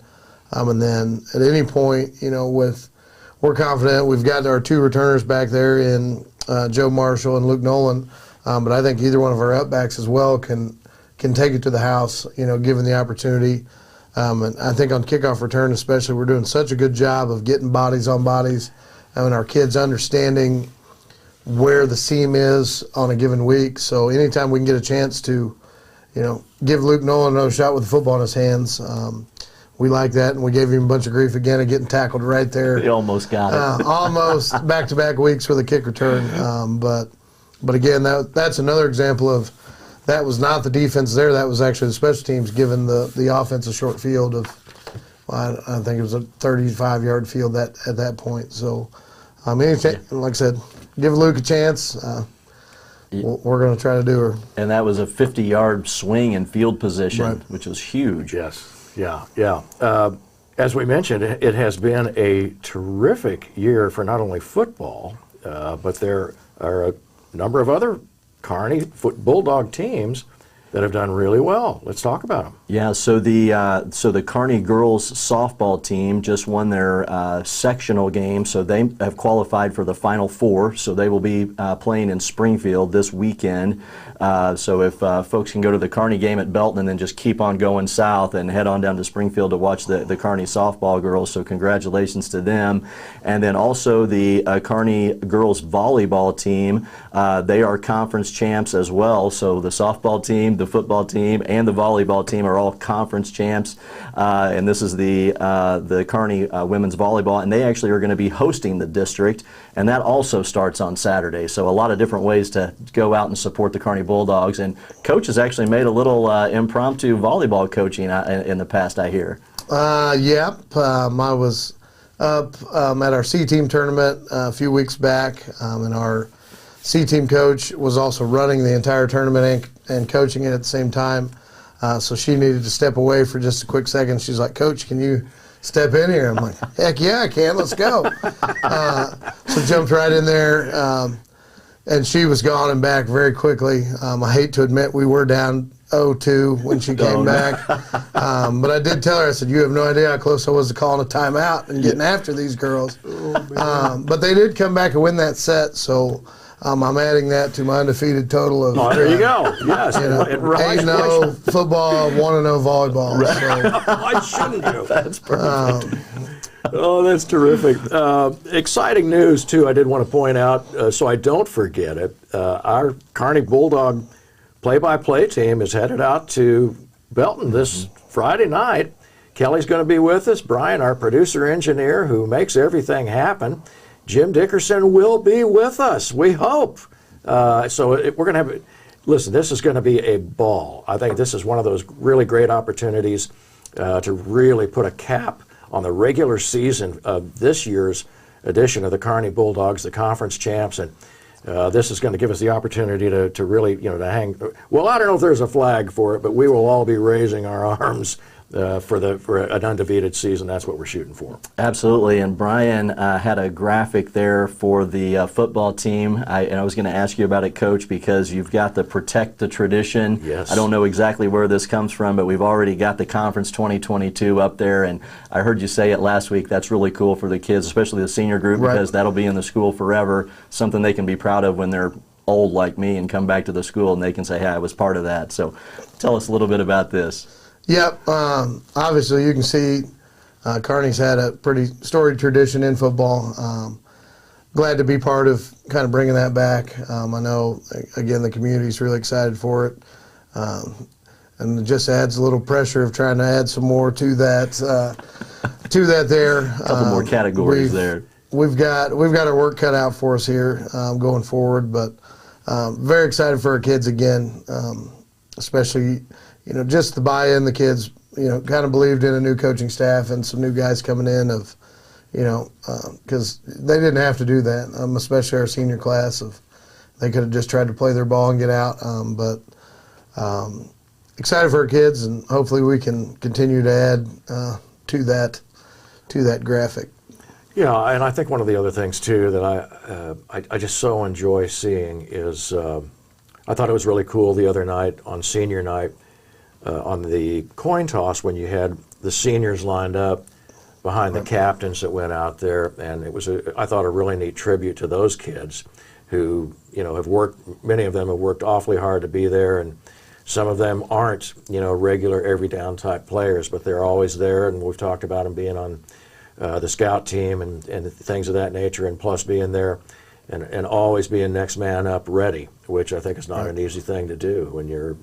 And then at any point, we're confident. We've got our 2 returners back there in Joe Marshall and Luke Nolan. But I think either one of our upbacks as well can take it to the house, given the opportunity. And I think on kickoff return especially, we're doing such a good job of getting bodies on bodies. And our kids understanding where the seam is on a given week. So anytime we can get a chance to, give Luke Nolan another shot with the football in his hands, we like that, and we gave him a bunch of grief again of getting tackled right there. He almost got it. Almost back-to-back weeks for the kick return. But again, that's another example of that was not the defense there. That was actually the special teams giving the offense a short field of, I think it was a 35-yard field at that point. So, like I said, give Luke a chance. We're going to try to do her. And that was a 50-yard swing in field position, which was huge. Yes, yeah. As we mentioned, it has been a terrific year for not only football, but there are a number of other Kearney Bulldog teams that have done really well. Let's talk about them. Yeah, so the Kearney girls softball team just won their sectional game, so they have qualified for the Final Four. So they will be playing in Springfield this weekend. So if folks can go to the Kearney game at Belton and then just keep on going south and head on down to Springfield to watch the Kearney softball girls. So congratulations to them. And then also the Kearney girls volleyball team. They are conference champs as well. So the softball team, the football team, and the volleyball team are all conference champs, and this is the Kearney women's volleyball, and they actually are going to be hosting the district, and that also starts on Saturday. So a lot of different ways to go out and support the Kearney Bulldogs, and Coach has actually made a little impromptu volleyball coaching in the past, I hear. Yep, I was up at our C-team tournament a few weeks back, and our C-team coach was also running the entire tournament and coaching it at the same time. So she needed to step away for just a quick second. She's like, Coach, can you step in here? I'm like, heck yeah, I can. Let's go. So jumped right in there, and she was gone and back very quickly. I hate to admit we were down 0-2 when she came back. But I did tell her, I said, you have no idea how close I was to calling a timeout and getting after these girls. But they did come back and win that set, so I'm adding that to my undefeated total of. Oh, there you go. Yes, you know, 8-0 football, 1-0 volleyball. So. I shouldn't do. That's perfect. Oh, that's terrific. Exciting news, too, I did want to point out, so I don't forget it. Our Kearney Bulldog play-by-play team is headed out to Belton this Friday night. Kelly's going to be with us. Brian, our producer-engineer, who makes everything happen. Jim Dickerson will be with us, we hope. We're going to have, listen, this is going to be a ball. I think this is one of those really great opportunities to really put a cap on the regular season of this year's edition of the Kearney Bulldogs, the conference champs, and this is going to give us the opportunity to really, to hang. Well, I don't know if there's a flag for it, but we will all be raising our arms for an undefeated season. That's what we're shooting for. Absolutely, and Brian had a graphic there for the football team, and I was going to ask you about it, Coach, because you've got the Protect the Tradition. Yes. I don't know exactly where this comes from, but we've already got the Conference 2022 up there, and I heard you say it last week. That's really cool for the kids, especially the senior group, because that'll be in the school forever, something they can be proud of when they're old like me and come back to the school and they can say, hey, I was part of that. So tell us a little bit about this. Yep. Obviously, you can see Kearney's had a pretty storied tradition in football. Glad to be part of kind of bringing that back. I know, again, the community's really excited for it. And it just adds a little pressure of trying to add some more to that there. A couple more categories there. We've got our work cut out for us here going forward, but very excited for our kids again, especially just the buy-in the kids, kind of believed in a new coaching staff and some new guys coming in because they didn't have to do that, especially our senior class. They could have just tried to play their ball and get out, but excited for our kids, and hopefully we can continue to add to that graphic. Yeah, and I think one of the other things, too, that I just so enjoy seeing is I thought it was really cool the other night on senior night, on the coin toss when you had the seniors lined up behind the captains that went out there, and it was, I thought, a really neat tribute to those kids who, have worked, many of them have worked awfully hard to be there, and some of them aren't, regular every down type players, but they're always there, and we've talked about them being on the scout team and things of that nature, and plus being there and always being next man up ready, which I think is not an easy thing to do when you're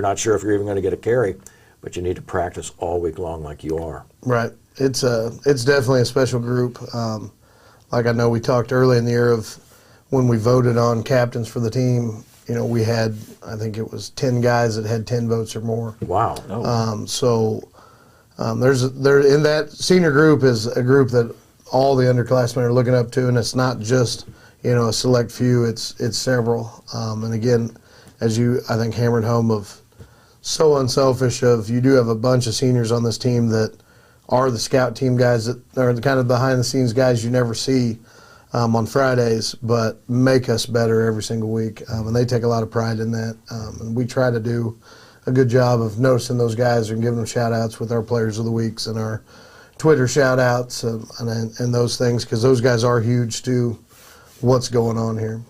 not sure if you're even going to get a carry but you need to practice all week long like you are. Right. It's definitely a special group. Like I know we talked early in the year of when we voted on captains for the team. You know, we had, I think it was 10 guys that had 10 votes or more. Wow. There's in that senior group is a group that all the underclassmen are looking up to, and it's not just, you know, a select few. It's several. And again, as you I think hammered home of so unselfish of you do have a bunch of seniors on this team that are the scout team guys that are the kind of behind the scenes guys you never see on Fridays, but make us better every single week. And they take a lot of pride in that. And we try to do a good job of noticing those guys and giving them shout outs with our players of the weeks and our Twitter shout outs and those things, because those guys are huge to what's going on here.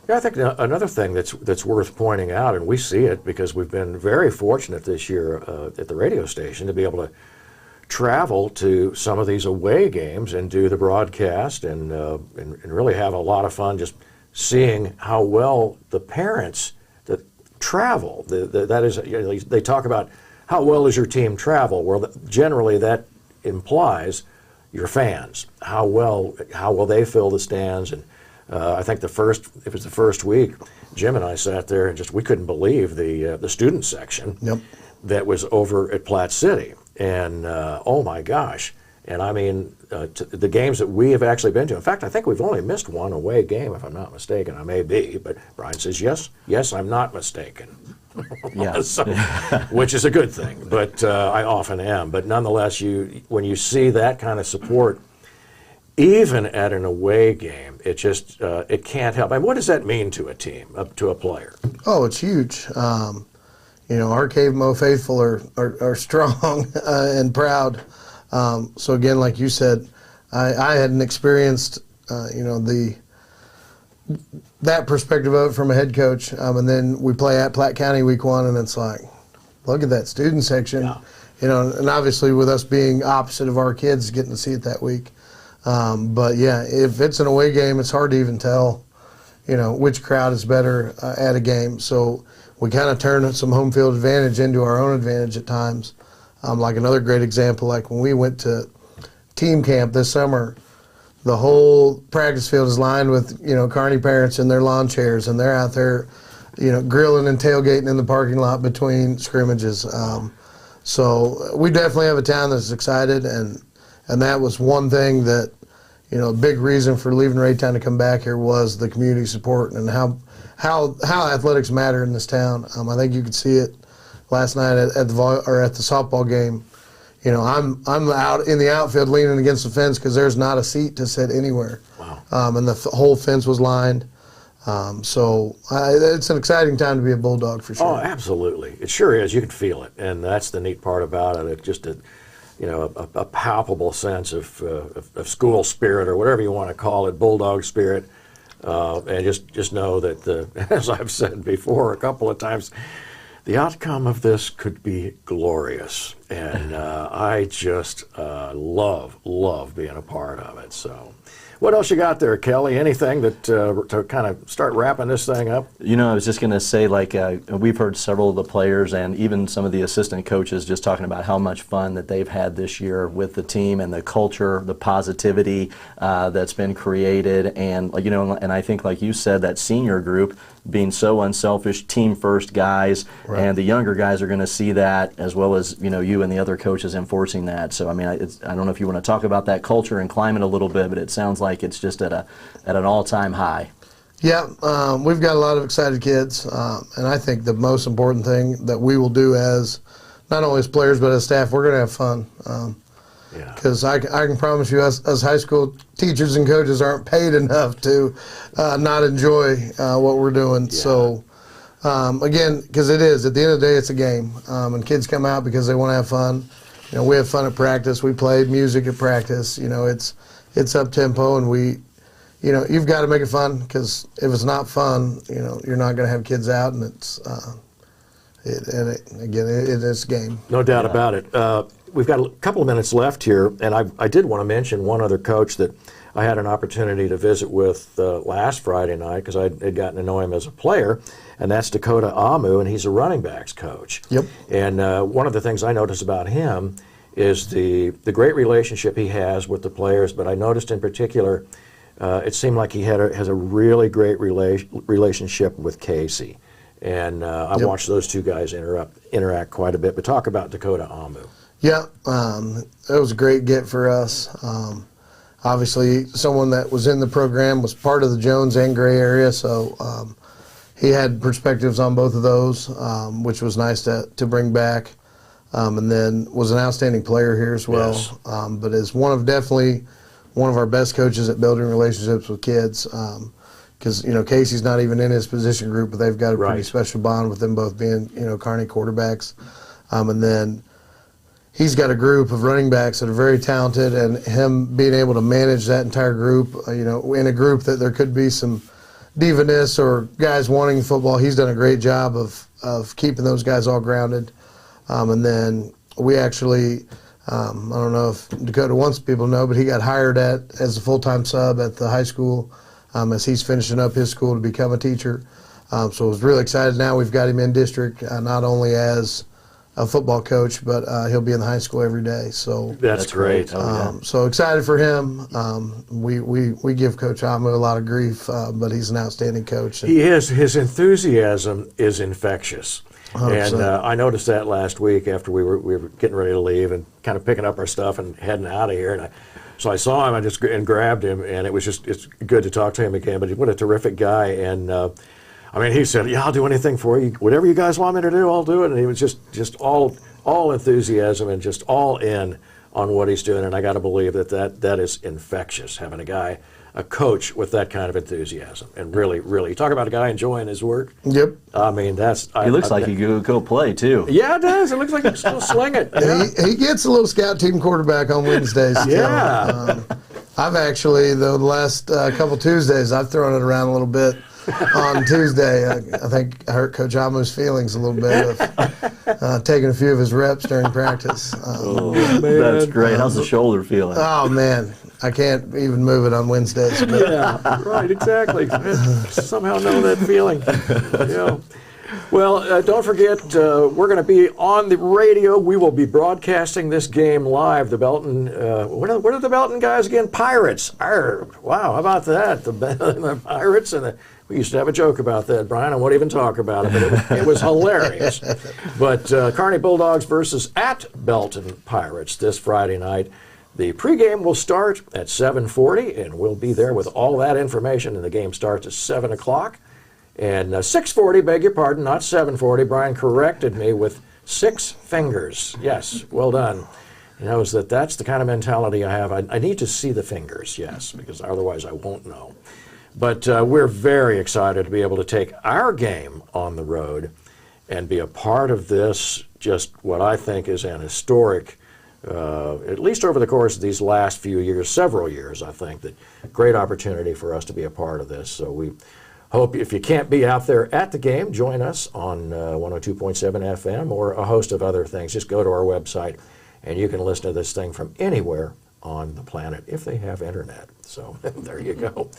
Yeah, I think another thing that's worth pointing out, and we see it because we've been very fortunate this year at the radio station to be able to travel to some of these away games and do the broadcast and really have a lot of fun just seeing how well the parents that travel, that is, you know, they talk about how well does your team travel. Well, generally that implies your fans, how well they fill the stands. And I think if it was the first week, Jim and I sat there and we couldn't believe the student section that was over at Platte City. And oh my gosh! And I mean, the games that we have actually been to. In fact, I think we've only missed one away game, if I'm not mistaken. I may be, but Brian says yes, I'm not mistaken. Yeah. So, which is a good thing, but I often am. But nonetheless, when you see that kind of support, even at an away game, it just it can't help. I mean, what does that mean to a team, to a player? Oh, it's huge. You know, our KMO faithful are strong and proud. So again, like you said, I hadn't experienced, you know, that perspective of it from a head coach. And then we play at Platte County week 1, and it's like, look at that student section. Yeah. You know, and obviously with us being opposite of our kids, getting to see it that week. But yeah, if it's an away game, it's hard to even tell, you know, which crowd is better at a game. So we kind of turn some home field advantage into our own advantage at times. Like another great example, like when we went to team camp this summer, the whole practice field is lined with, you know, Kearney parents in their lawn chairs, and they're out there, you know, grilling and tailgating in the parking lot between scrimmages. So we definitely have a town that's excited, and that was one thing that, you know, a big reason for leaving Raytown to come back here was the community support and how athletics matter in this town. I think you could see it last night at the softball game. You know, I'm out in the outfield leaning against the fence because there's not a seat to sit anywhere. Wow. And the whole fence was lined. So it's an exciting time to be a Bulldog for sure. Oh, absolutely. It sure is. You can feel it, and that's the neat part about it. It's just a palpable sense of school spirit, or whatever you want to call it, Bulldog spirit. And just know that, as I've said before a couple of times, the outcome of this could be glorious. And I just love being a part of it. So what else you got there, Kelly? Anything that to kind of start wrapping this thing up? You know, I was just going to say, like, we've heard several of the players and even some of the assistant coaches just talking about how much fun that they've had this year with the team and the culture, the positivity that's been created. And, you know, and I think, like you said, that senior group being so unselfish, team first guys, right. And the younger guys are going to see that, as well as, you know, you and the other coaches enforcing that. So, I mean, I don't know if you want to talk about that culture and climate a little bit, but it sounds like it's just at an all-time high. Yeah, we've got a lot of excited kids, and I think the most important thing that we will do as, not only as players but as staff, we're going to have fun. Because I can promise you, us high school teachers and coaches aren't paid enough to not enjoy what we're doing. Yeah. So, again, because it is, at the end of the day, it's a game. And kids come out because they want to have fun. You know, we have fun at practice. We play music at practice. You know, it's up-tempo, and you know, you've got to make it fun, because if it's not fun, you know, you're not going to have kids out, and it is a game. No doubt about it. we've got a couple of minutes left here, and I did want to mention one other coach that I had an opportunity to visit with last Friday night because I had gotten to know him as a player, and that's Dakota Amu, and he's a running backs coach. Yep. And one of the things I noticed about him is the great relationship he has with the players, but I noticed in particular it seemed like he has a really great relationship with Casey. And I watched those two guys interact quite a bit. But talk about Dakota Amu. Yeah, it was a great get for us. Obviously, someone that was in the program, was part of the Jones and Gray area, so he had perspectives on both of those, which was nice to bring back. And then was an outstanding player here as well. Yes. But is definitely one of our best coaches at building relationships with kids. Because Casey's not even in his position group, but they've got a pretty special bond with them both being Kearney quarterbacks. And then he's got a group of running backs that are very talented, and him being able to manage that entire group, in a group that there could be some diva-ness or guys wanting football, he's done a great job of keeping those guys all grounded. And then we actually, I don't know if Dakota wants people to know, but he got hired as a full-time sub at the high school as he's finishing up his school to become a teacher. So I was really excited. Now we've got him in district, not only as a football coach, but he'll be in the high school every day. So that's great. So excited for him. We give Coach Amu a lot of grief, but he's an outstanding coach. He is. His enthusiasm is infectious. 100%. And I noticed that last week after we were getting ready to leave and kind of picking up our stuff and heading out of here. And so I saw him, and grabbed him, and it's good to talk to him again. But what a terrific guy. And he said, "Yeah, I'll do anything for you. Whatever you guys want me to do, I'll do it." And he was just all enthusiasm and just all in on what he's doing. And I got to believe that is infectious, having a coach with that kind of enthusiasm. And really, really, talk about a guy enjoying his work. Yep. He looks like he could go play too. Yeah, it does. It looks like he can still sling it. Yeah. He gets a little scout team quarterback on Wednesdays. Yeah. I've actually, the last couple Tuesdays, I've thrown it around a little bit. On Tuesday, I think I hurt Coach Amu's feelings a little bit of taking a few of his reps during practice. That's great. How's the shoulder feeling? Oh, man. I can't even move it on Wednesdays. Yeah, right, exactly. Somehow know that feeling. Yeah. Well, don't forget, we're going to be on the radio. We will be broadcasting this game live. The Belton, what are the Belton guys again? Pirates. Arr, wow, how about that? The Pirates. We used to have a joke about that, Brian. I won't even talk about it, but it was hilarious. But Kearney Bulldogs versus at Belton Pirates this Friday night. The pregame will start at 7:40, and we'll be there with all that information, and the game starts at 7 o'clock. And 6:40, beg your pardon, not 7:40. Brian corrected me with 6 fingers. Yes, well done. He knows that's the kind of mentality I have. I need to see the fingers, yes, because otherwise I won't know. But we're very excited to be able to take our game on the road and be a part of this, just what I think is an historic, at least over the course of these last few years, several years, I think, that great opportunity for us to be a part of this. So we hope if you can't be out there at the game, join us on 102.7 FM or a host of other things. Just go to our website and you can listen to this thing from anywhere on the planet if they have internet. So there you go.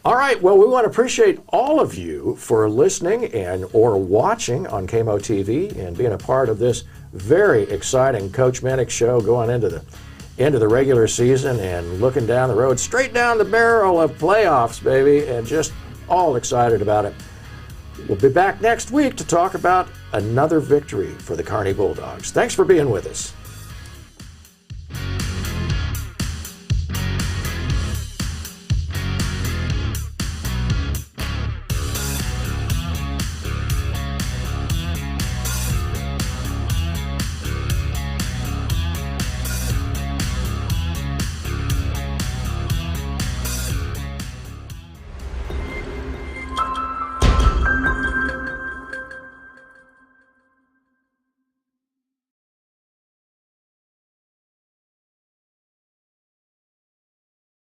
All right, well, we want to appreciate all of you for listening or watching on KMO-TV and being a part of this very exciting Coach Minnick show going into the regular season and looking down the road, straight down the barrel of playoffs, baby, and just all excited about it. We'll be back next week to talk about another victory for the Kearney Bulldogs. Thanks for being with us.